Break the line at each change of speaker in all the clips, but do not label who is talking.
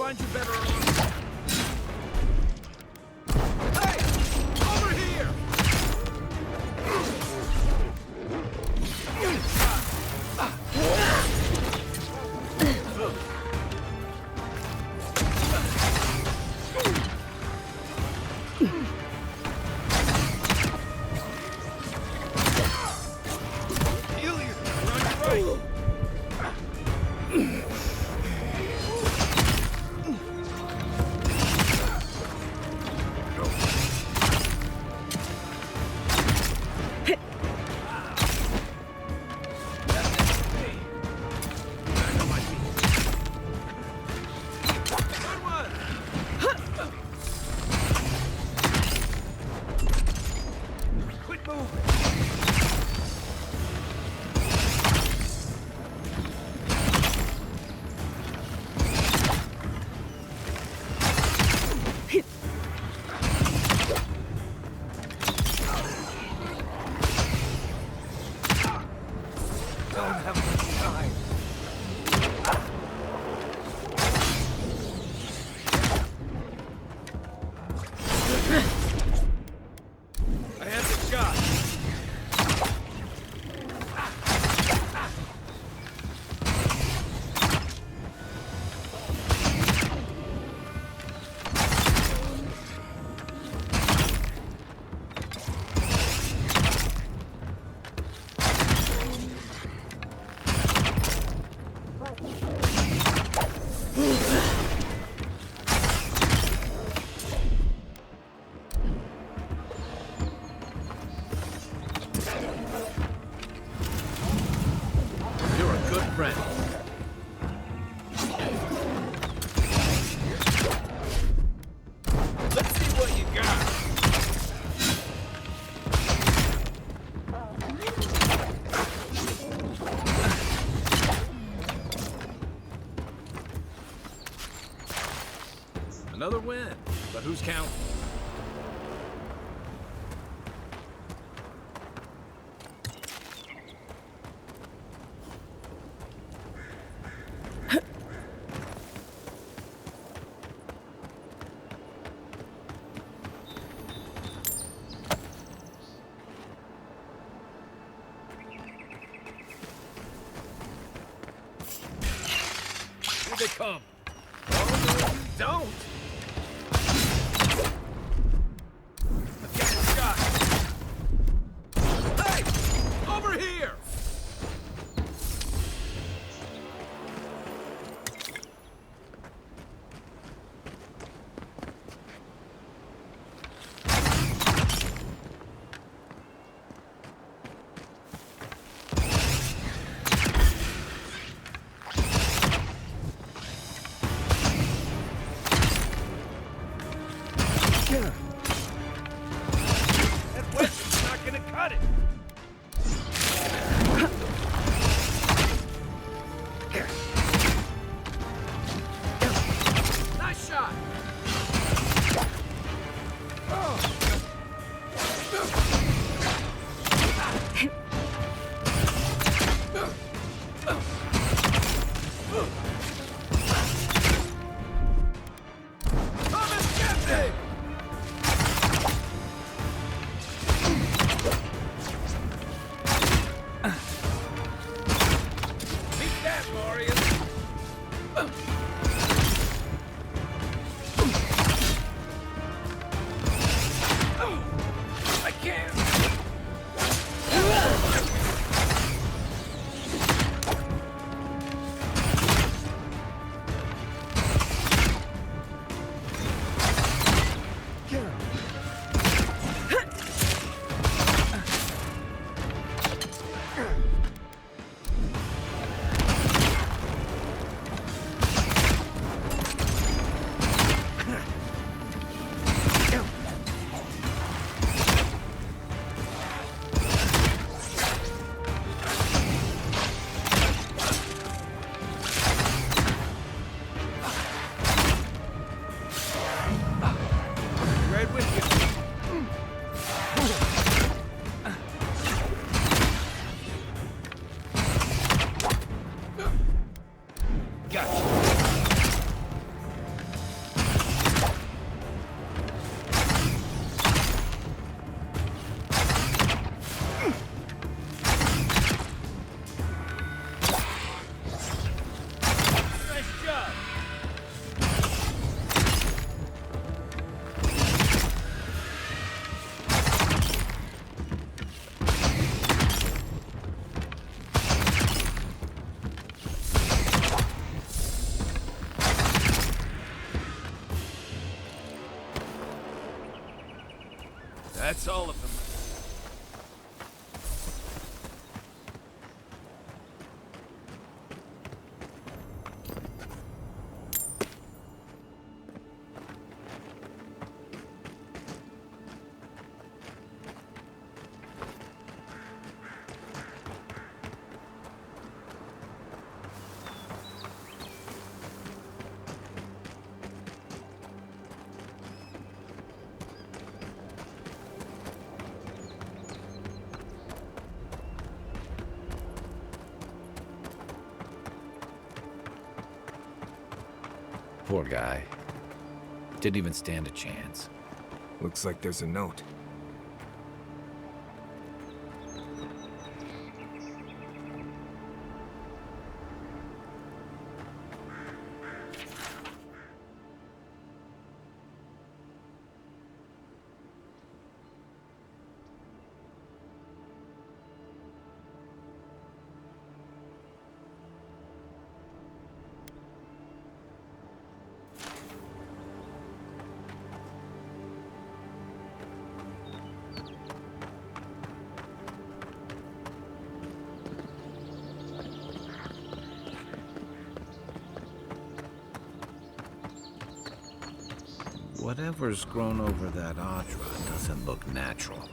find you better on. Hey! Over here! Another win, but who's counting? Here they come. Oh, no, don't!
Poor guy. Didn't even stand a chance.
Looks like there's a note.
Whatever's grown over that Audra doesn't look natural.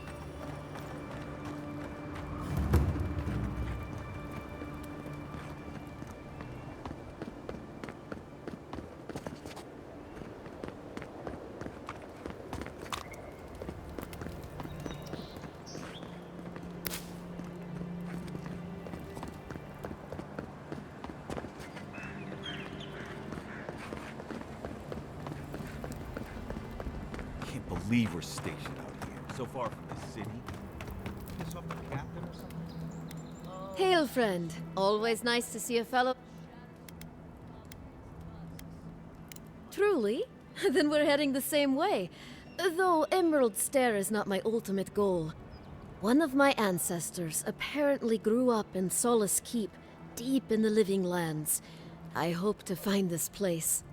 Believe we're stationed out here, so far from the city. Piss off the captain or something?
Hail, friend. Always nice to see a fellow. Truly? Then we're heading the same way. Though Emerald Stair is not my ultimate goal. One of my ancestors apparently grew up in Solace Keep, deep in the Living Lands. I hope to find this place.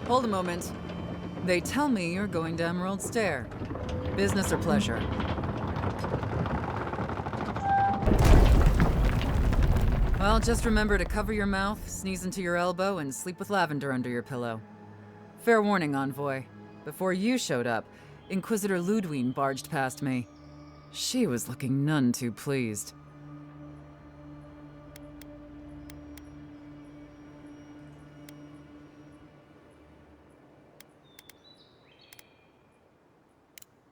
Hold a moment. They tell me you're going to Emerald Stair. Business or pleasure? Well, just remember to cover your mouth, sneeze into your elbow, and sleep with lavender under your pillow. Fair warning, Envoy. Before you showed up, Inquisitor Ludwine barged past me. She was looking none too pleased.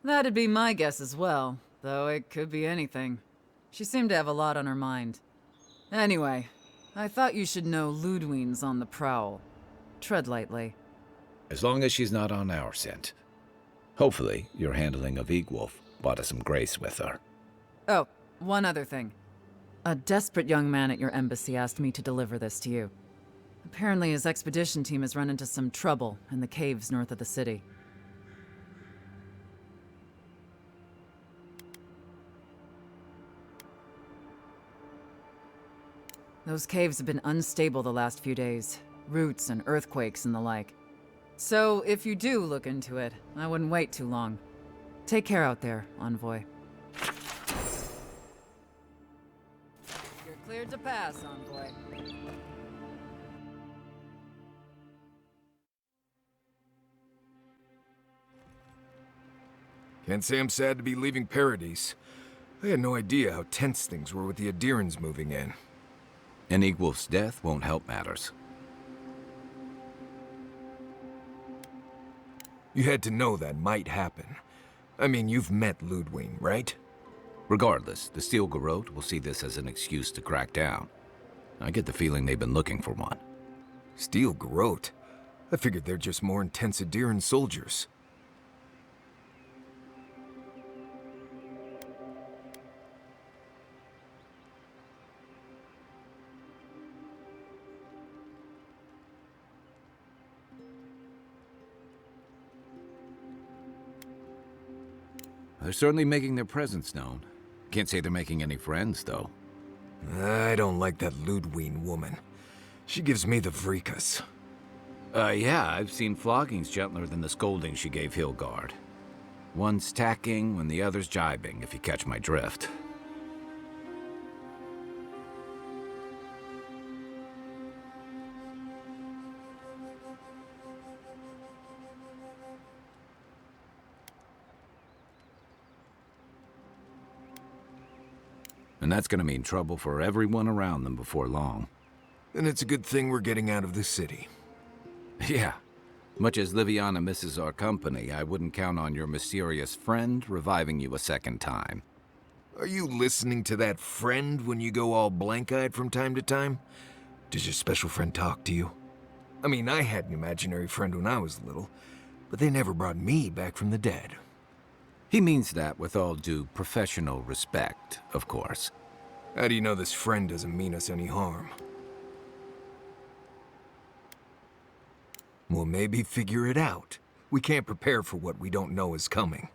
That'd be my guess as well, though it could be anything. She seemed to have a lot on her mind. Anyway, I thought you should know Ludwine's on the prowl. Tread lightly.
As long as she's not on our scent. Hopefully, your handling of Egwolf brought us some grace with her.
Oh, one other thing. A desperate young man at your embassy asked me to deliver this to you. Apparently his expedition team has run into some trouble in the caves north of the city. Those caves have been unstable the last few days. Roots and earthquakes and the like. So, if you do look into it, I wouldn't wait too long. Take care out there, Envoy. You're cleared to pass, Envoy.
Can't say I'm sad to be leaving Paradise. I had no idea how tense things were with the Aedirans moving in.
And Egwolf's death won't help matters.
You had to know that might happen. I mean, you've met Ludwine, right?
Regardless, the Steel Garrote will see this as an excuse to crack down. I get the feeling they've been looking for one.
Steel Garrote? I figured they're just more intense Aedirn soldiers.
They're certainly making their presence known. Can't say they're making any friends, though.
I don't like that Ludwine woman. She gives me the vrikas.
Yeah, I've seen floggings gentler than the scolding she gave Hilgard. One's tacking when the other's jibing, if you catch my drift. And that's gonna mean trouble for everyone around them before long.
And it's a good thing we're getting out of the city.
Yeah. Much as Liviana misses our company, I wouldn't count on your mysterious friend reviving you a second time.
Are you listening to that friend when you go all blank-eyed from time to time? Does your special friend talk to you? I mean, I had an imaginary friend when I was little, but they never brought me back from the dead.
He means that with all due professional respect, of course.
How do you know this friend doesn't mean us any harm? Well, maybe figure it out. We can't prepare for what we don't know is coming.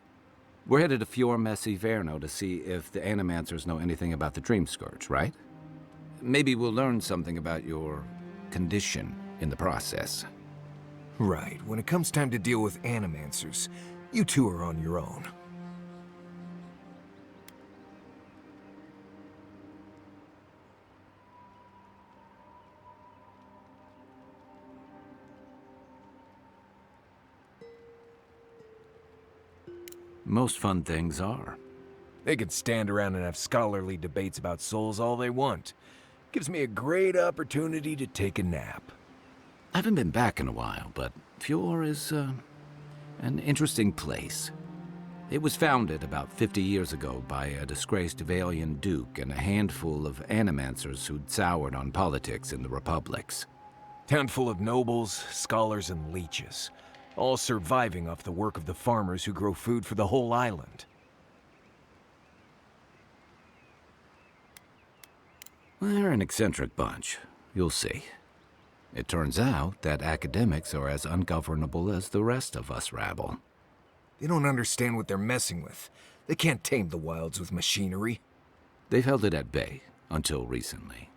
We're headed to Fior Messi Verno to see if the Animancers know anything about the Dream Scourge, right? Maybe we'll learn something about your condition in the process.
Right. When it comes time to deal with Animancers, you two are on your own.
Most fun things are.
They could stand around and have scholarly debates about souls all they want. Gives me a great opportunity to take a nap.
I haven't been back in a while, but Fior is, an interesting place. It was founded about 50 years ago by a disgraced Valian duke and a handful of Animancers who'd soured on politics in the republics.
Town full of nobles, scholars, and leeches. All surviving off the work of the farmers who grow food for the whole island.
They're an eccentric bunch. You'll see. It turns out that academics are as ungovernable as the rest of us rabble.
They don't understand what they're messing with. They can't tame the wilds with machinery.
They've held it at bay until recently.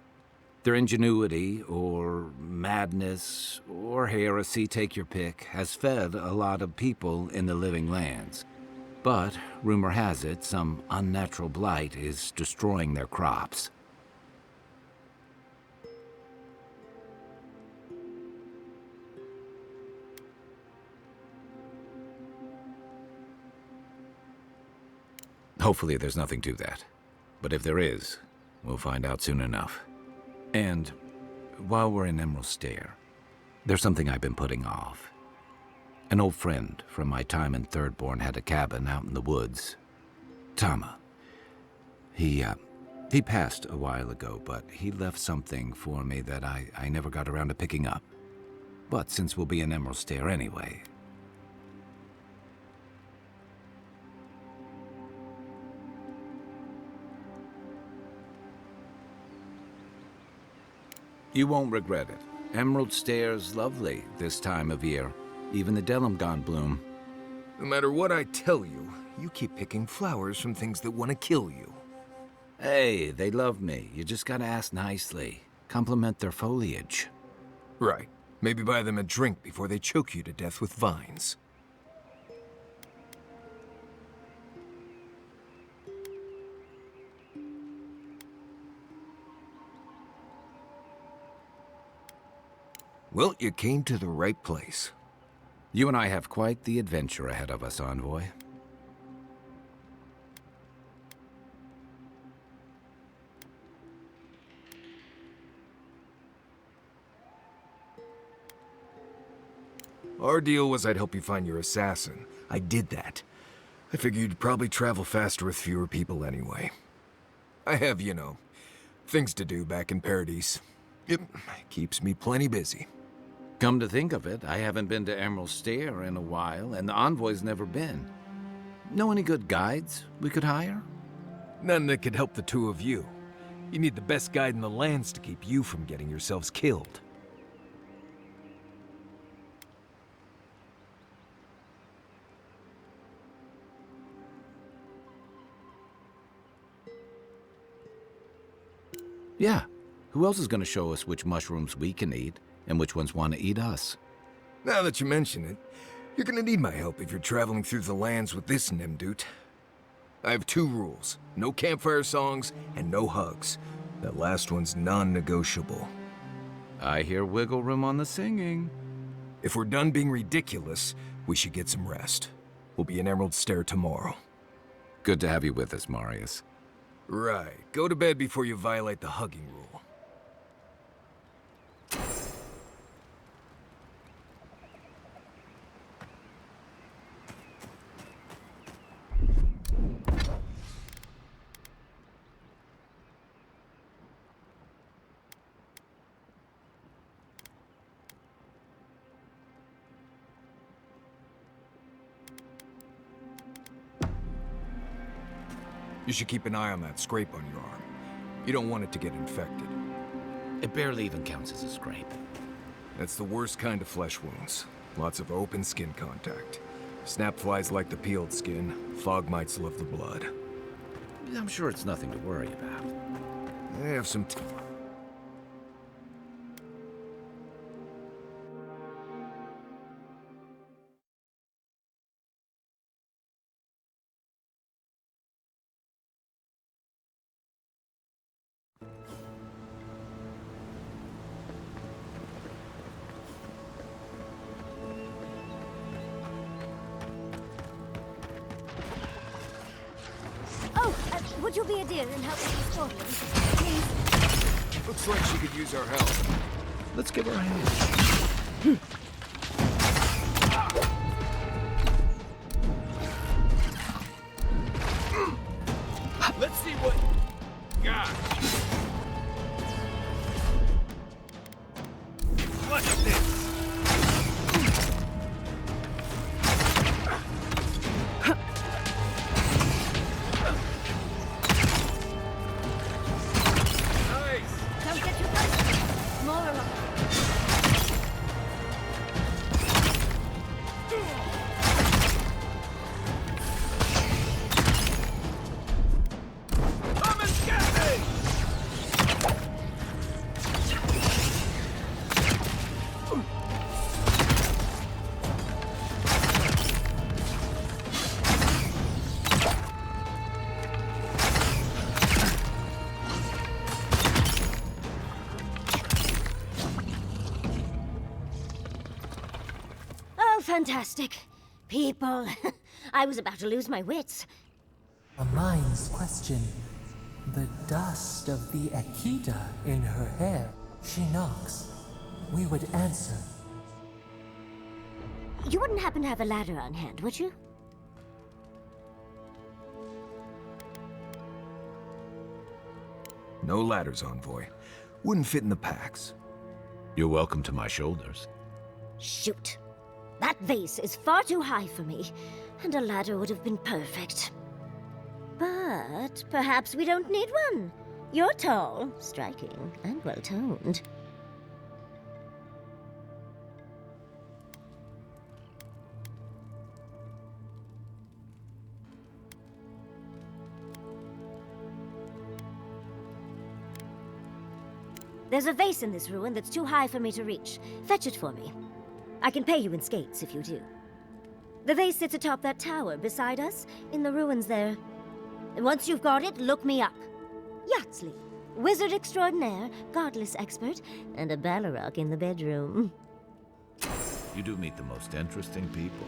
Their ingenuity, or madness, or heresy, take your pick, has fed a lot of people in the living lands. But, rumor has it, some unnatural blight is destroying their crops. Hopefully there's nothing to that. But if there is, we'll find out soon enough. And while we're in Emerald Stair, there's something I've been putting off. An old friend from my time in Thirdborn had a cabin out in the woods. Tama. He passed a while ago, but he left something for me that I never got around to picking up. But since we'll be in Emerald Stair anyway... You won't regret it. Emerald Stair's lovely this time of year. Even the Delumgon bloom.
No matter what I tell you, you keep picking flowers from things that want to kill you.
Hey, they love me. You just gotta ask nicely. Compliment their foliage.
Right. Maybe buy them a drink before they choke you to death with vines. Well, you came to the right place.
You and I have quite the adventure ahead of us, Envoy.
Our deal was I'd help you find your assassin. I did that. I figured you'd probably travel faster with fewer people anyway. I have, you know, things to do back in Paradise. It keeps me plenty busy.
Come to think of it, I haven't been to Emerald Stair in a while, and the Envoy's never been. Know any good guides we could hire?
None that could help the two of you. You need the best guide in the lands to keep you from getting yourselves killed.
Yeah. Who else is gonna show us which mushrooms we can eat, and which ones want to eat us?
Now that you mention it, you're gonna need my help if you're traveling through the lands with this Nimdut. I have two rules. No campfire songs, and no hugs. That last one's non-negotiable.
I hear wiggle room on the singing.
If we're done being ridiculous, we should get some rest. We'll be in Emerald Stair tomorrow.
Good to have you with us, Marius.
Right. Go to bed before you violate the hugging rule. You should keep an eye on that scrape on your arm. You don't want it to get infected.
It barely even counts as a scrape.
That's the worst kind of flesh wounds. Lots of open skin contact. Snapflies like the peeled skin. Fog mites love the blood.
I'm sure it's nothing to worry about.
I have some
would you be a dear and help with the scorpions? Please?
Looks like she could use our help.
Let's give her a hand.
Let's see what... God. Look at this.
Don't get too close. More along.
Come and get me!
Oh, fantastic. People. I was about to lose my wits.
A mind's question. The dust of the Akita in her hair. She knocks. We would answer.
You wouldn't happen to have a ladder on hand, would you?
No ladders, Envoy. Wouldn't fit in the packs.
You're welcome to my shoulders.
Shoot. That vase is far too high for me, and a ladder would have been perfect. But perhaps we don't need one. You're tall, striking, and well-toned. There's a vase in this ruin that's too high for me to reach. Fetch it for me. I can pay you in skates if you do. The vase sits atop that tower beside us, in the ruins there. And once you've got it, look me up. Yatsley, wizard extraordinaire, godless expert, and a Balrog in the bedroom.
You do meet the most interesting people.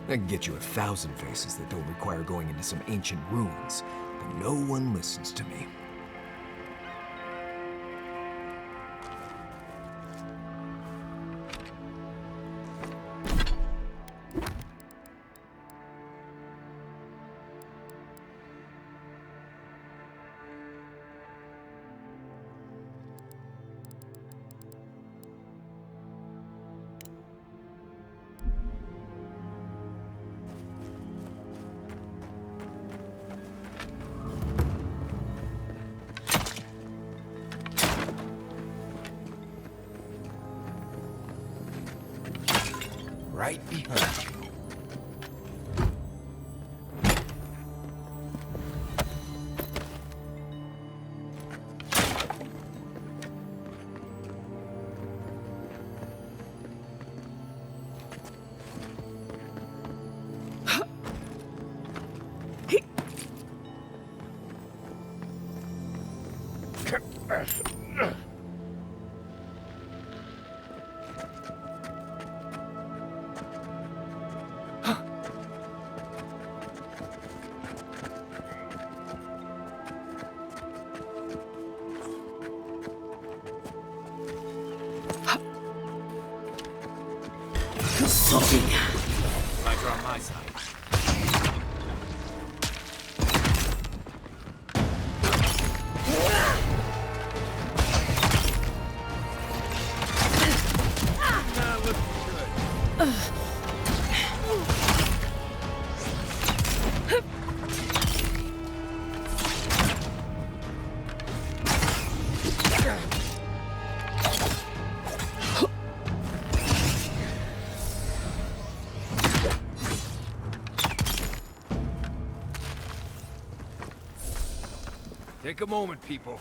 I can get you 1,000 faces that don't require going into some ancient ruins, but no one listens to me. Right behind you.
Lights are on my side.
Take a moment, people.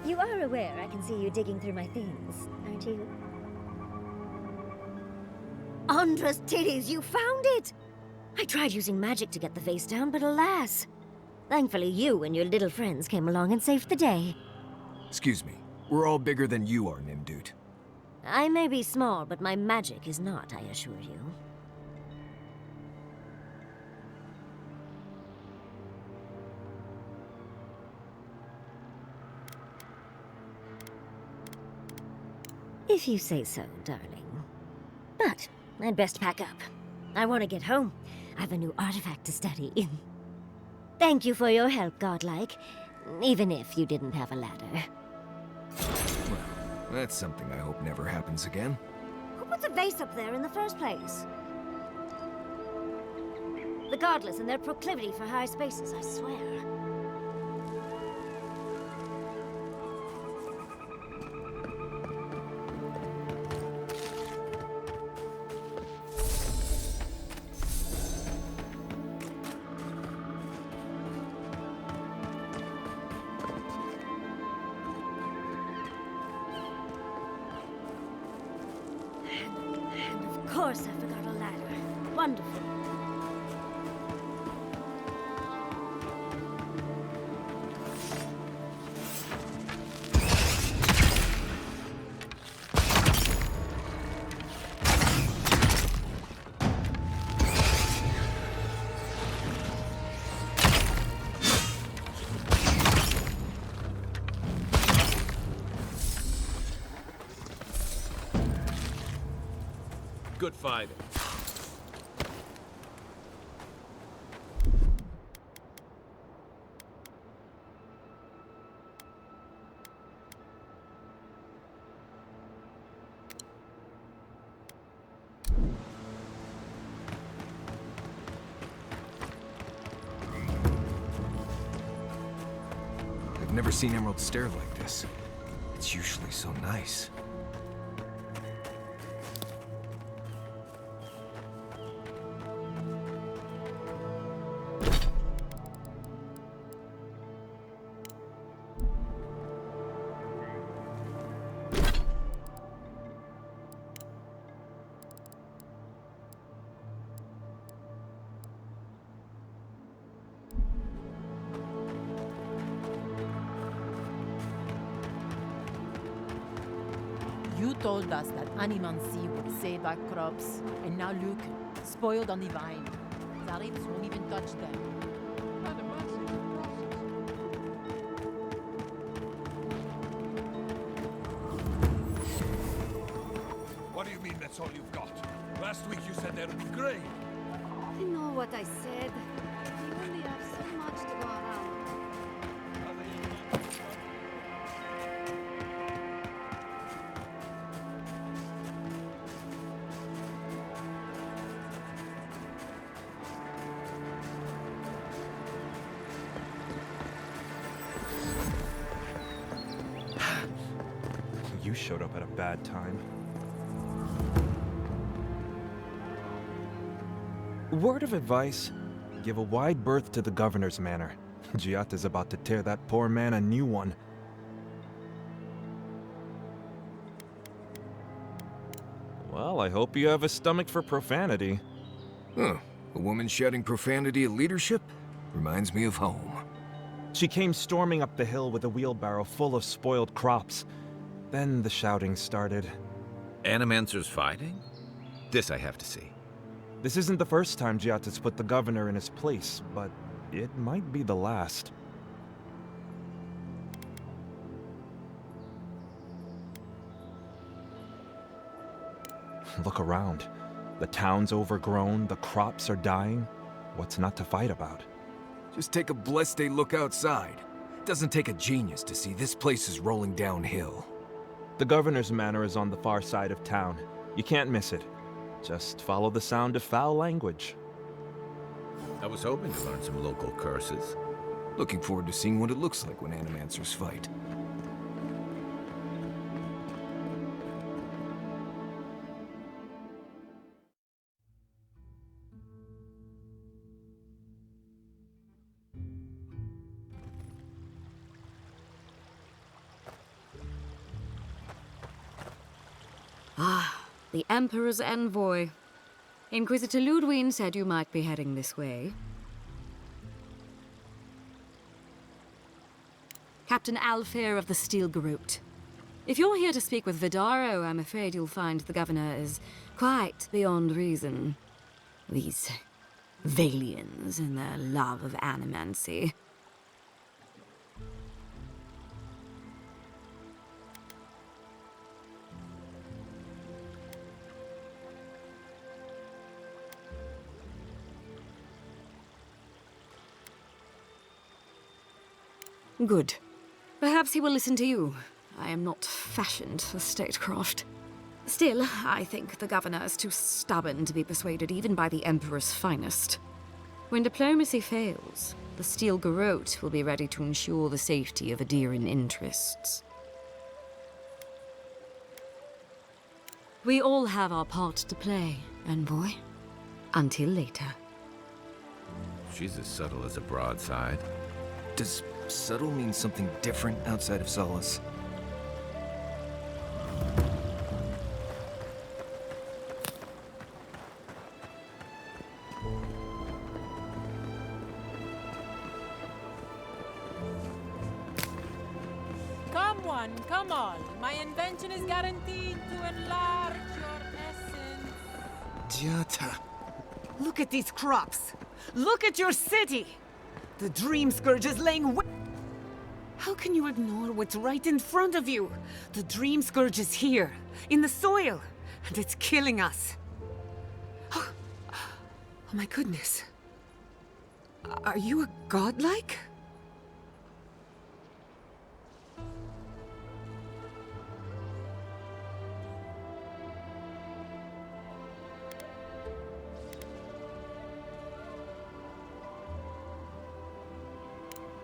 You are aware I can see you digging through my things, aren't you? Andra's titties, you found it! I tried using magic to get the vase down, but alas. Thankfully, you and your little friends came along and saved the day.
Excuse me. We're all bigger than you are, Nimdude.
I may be small, but my magic is not, I assure you. If you say so, darling. But I'd best pack up. I want to get home. I have a new artifact to study. Thank you for your help, Godlike. Even if you didn't have a ladder.
Well, that's something I hope never happens again.
Who put the vase up there in the first place? The godless and their proclivity for high spaces, I swear. And of course I forgot a ladder. Wonderful.
Good fighting.
I've never seen Emerald Stair like this. It's usually so nice.
You told us that animancy would save our crops, and now look, spoiled on the vine. Zarits won't even touch them.
What do you mean that's all you've got? Last week you said there would be grain.
You know what I said. We only have so much to go around.
You showed up at a bad time. Word of advice, give a wide berth to the governor's manor. Giat is about to tear that poor man a new one. Well, I hope you have a stomach for profanity.
Huh. A woman shouting profanity at leadership? Reminds me of home.
She came storming up the hill with a wheelbarrow full of spoiled crops. Then the shouting started.
Animancer's fighting? This I have to see.
This isn't the first time Giat has put the governor in his place, but it might be the last. Look around. The town's overgrown, the crops are dying. What's not to fight about?
Just take a blessed day look outside. It doesn't take a genius to see this place is rolling downhill.
The governor's manor is on the far side of town. You can't miss it. Just follow the sound of foul language.
I was hoping to learn some local curses.
Looking forward to seeing what it looks like when animancers fight.
Ah, the Emperor's envoy. Inquisitor Ludwig said you might be heading this way. Captain Alfair of the Steel Garrote. If you're here to speak with Vidaro, I'm afraid you'll find the governor is quite beyond reason. These Valians and their love of animancy. Good. Perhaps he will listen to you. I am not fashioned for statecraft. Still, I think the governor is too stubborn to be persuaded even by the Emperor's finest. When diplomacy fails, the Steel Garrote will be ready to ensure the safety of Aedirn interests. We all have our part to play, envoy. Until later.
She's as subtle as a broadside.
Does subtle mean something different outside of Solace?
Come on. My invention is guaranteed to enlarge your essence.
Giata.
Look at these crops. Look at your city. The Dream Scourge is laying How can you ignore what's right in front of you? The Dream Scourge is here, in the soil, and it's killing us. Oh my goodness. Are you a godlike?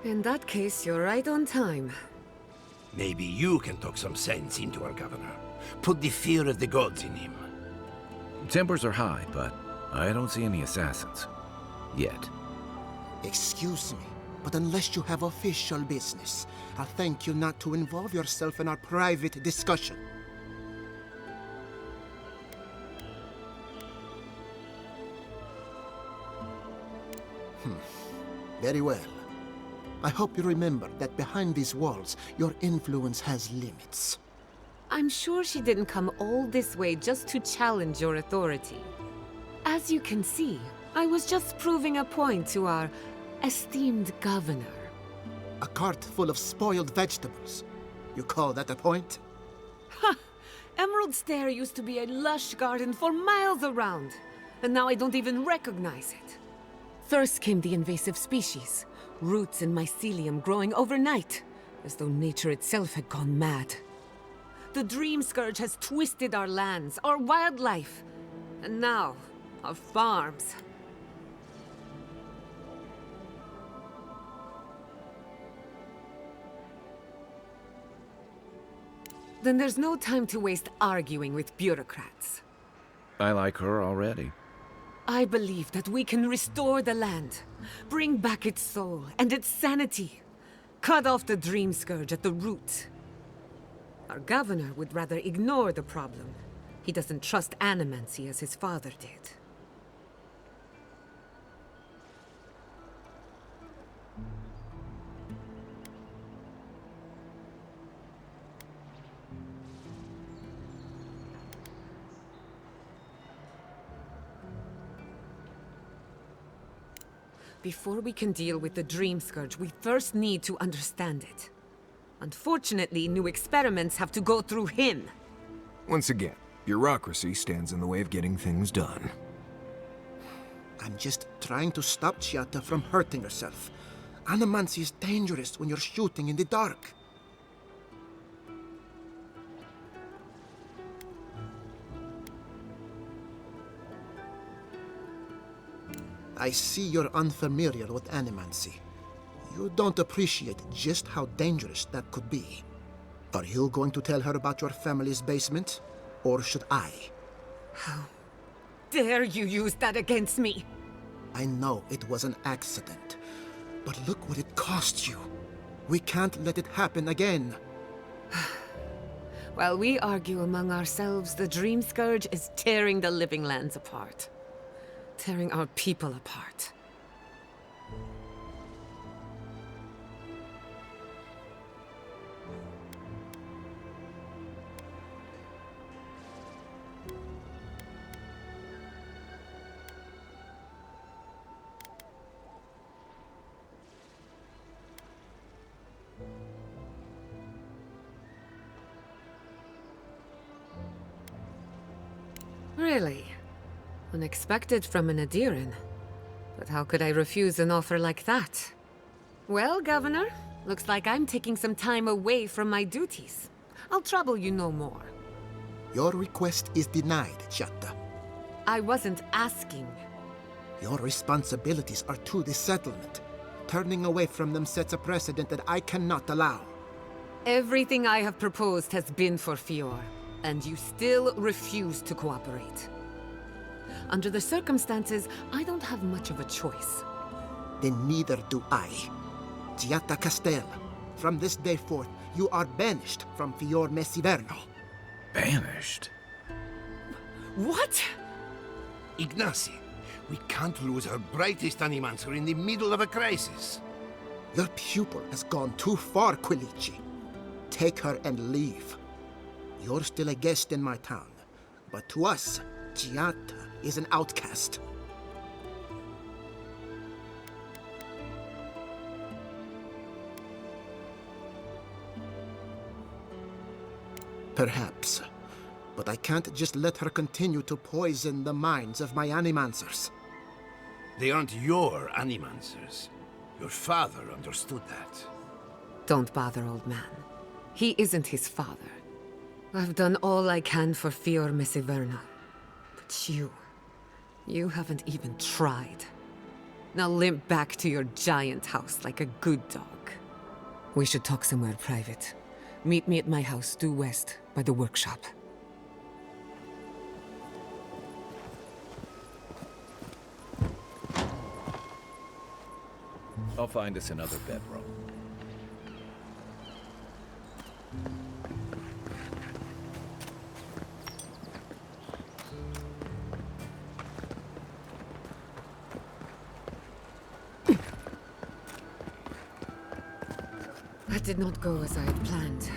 In that case, you're right on time.
Maybe you can talk some sense into our governor. Put the fear of the gods in him.
Tempers are high, but I don't see any assassins. Yet.
Excuse me, but unless you have official business, I'll thank you not to involve yourself in our private discussion. Very well. I hope you remember that behind these walls, your influence has limits.
I'm sure she didn't come all this way just to challenge your authority. As you can see, I was just proving a point to our esteemed governor.
A cart full of spoiled vegetables. You call that a point?
Ha! Emerald Stair used to be a lush garden for miles around, and now I don't even recognize it. First came the invasive species. Roots and mycelium growing overnight, as though nature itself had gone mad. The Dream Scourge has twisted our lands, our wildlife, and now, our farms. Then there's no time to waste arguing with bureaucrats.
I like her already.
I believe that we can restore the land, bring back its soul and its sanity, cut off the Dream Scourge at the root. Our governor would rather ignore the problem. He doesn't trust animancy as his father did. Before we can deal with the Dream Scourge, we first need to understand it. Unfortunately, new experiments have to go through him.
Once again, bureaucracy stands in the way of getting things done.
I'm just trying to stop Giata from hurting herself. Animancy is dangerous when you're shooting in the dark. I see you're unfamiliar with animancy. You don't appreciate just how dangerous that could be. Are you going to tell her about your family's basement? Or should I?
How dare you use that against me?
I know it was an accident, but look what it cost you. We can't let it happen again.
While we argue among ourselves, the Dream Scourge is tearing the living lands apart. tearing our people apart. Really? Unexpected from an Aedirn. But how could I refuse an offer like that? Well, Governor, looks like I'm taking some time away from my duties. I'll trouble you no more.
Your request is denied, Chatta.
I wasn't asking.
Your responsibilities are to the settlement. Turning away from them sets a precedent that I cannot allow.
Everything I have proposed has been for Fior, and you still refuse to cooperate. Under the circumstances, I don't have much of a choice.
Then neither do I. Giatta Castel, from this day forth, you are banished from Fior Messiverno.
Banished?
What?
Ignacy, we can't lose our brightest animancer in the middle of a crisis.
Your pupil has gone too far, Quilici. Take her and leave. You're still a guest in my town, but to us, Giatta is an outcast. Perhaps, but I can't just let her continue to poison the minds of my animancers.
They aren't your animancers. Your father understood that.
Don't bother, old man. He isn't his father. I've done all I can for Fior Messiverno. But you haven't even tried. Now limp back to your giant house like a good dog. We should talk somewhere private. Meet me at my house due west, by the workshop.
I'll find us another bedroom.
That did not go as I had planned.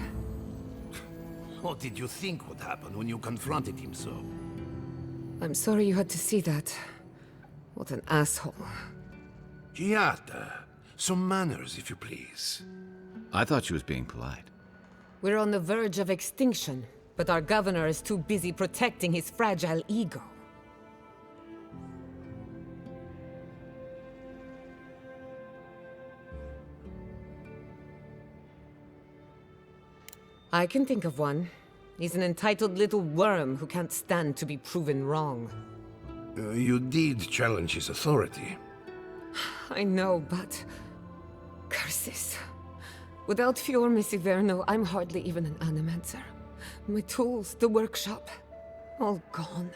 What did you think would happen when you confronted him so?
I'm sorry you had to see that. What an asshole.
Giatta, some manners, if you please.
I thought she was being polite.
We're on the verge of extinction, but our governor is too busy protecting his fragile ego. I can think of one. He's an entitled little worm who can't stand to be proven wrong.
You did challenge his authority.
I know, but... curses. Without Fior Messiverno, I'm hardly even an animancer. My tools, the workshop, all gone.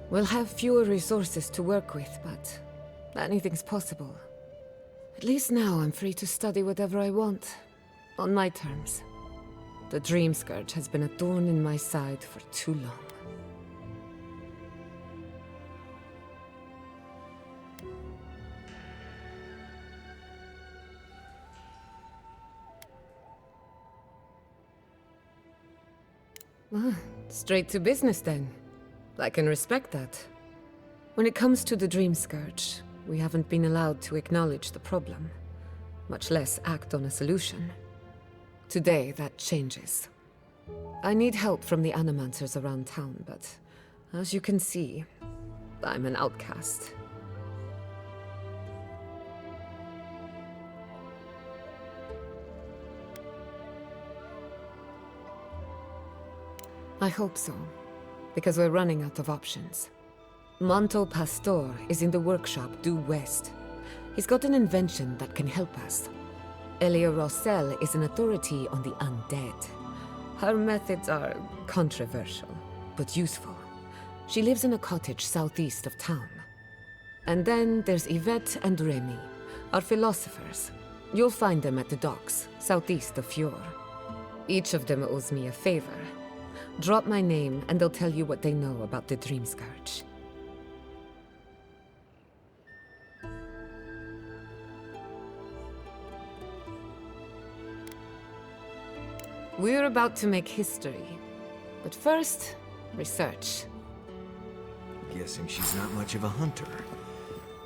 We'll have fewer resources to work with, but anything's possible. At least now I'm free to study whatever I want, on my terms. The Dream Scourge has been a thorn in my side for too long. Straight to business then. I can respect that. When it comes to the Dream Scourge, we haven't been allowed to acknowledge the problem, much less act on a solution. Today, that changes. I need help from the animancers around town, but as you can see, I'm an outcast. I hope so, because we're running out of options. Monto Pastor is in the workshop due west. He's got an invention that can help us. Elia Rossell is an authority on the undead. Her methods are controversial, but useful. She lives in a cottage southeast of town. And then there's Yvette and Remy, our philosophers. You'll find them at the docks, southeast of Fjord. Each of them owes me a favor. Drop my name, and they'll tell you what they know about the Dream Scourge. We're about to make history. But first, research.
Guessing she's not much of a hunter.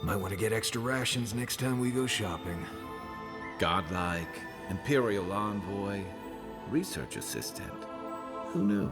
Might want to get extra rations next time we go shopping.
Godlike, Imperial envoy, research assistant. Who knew?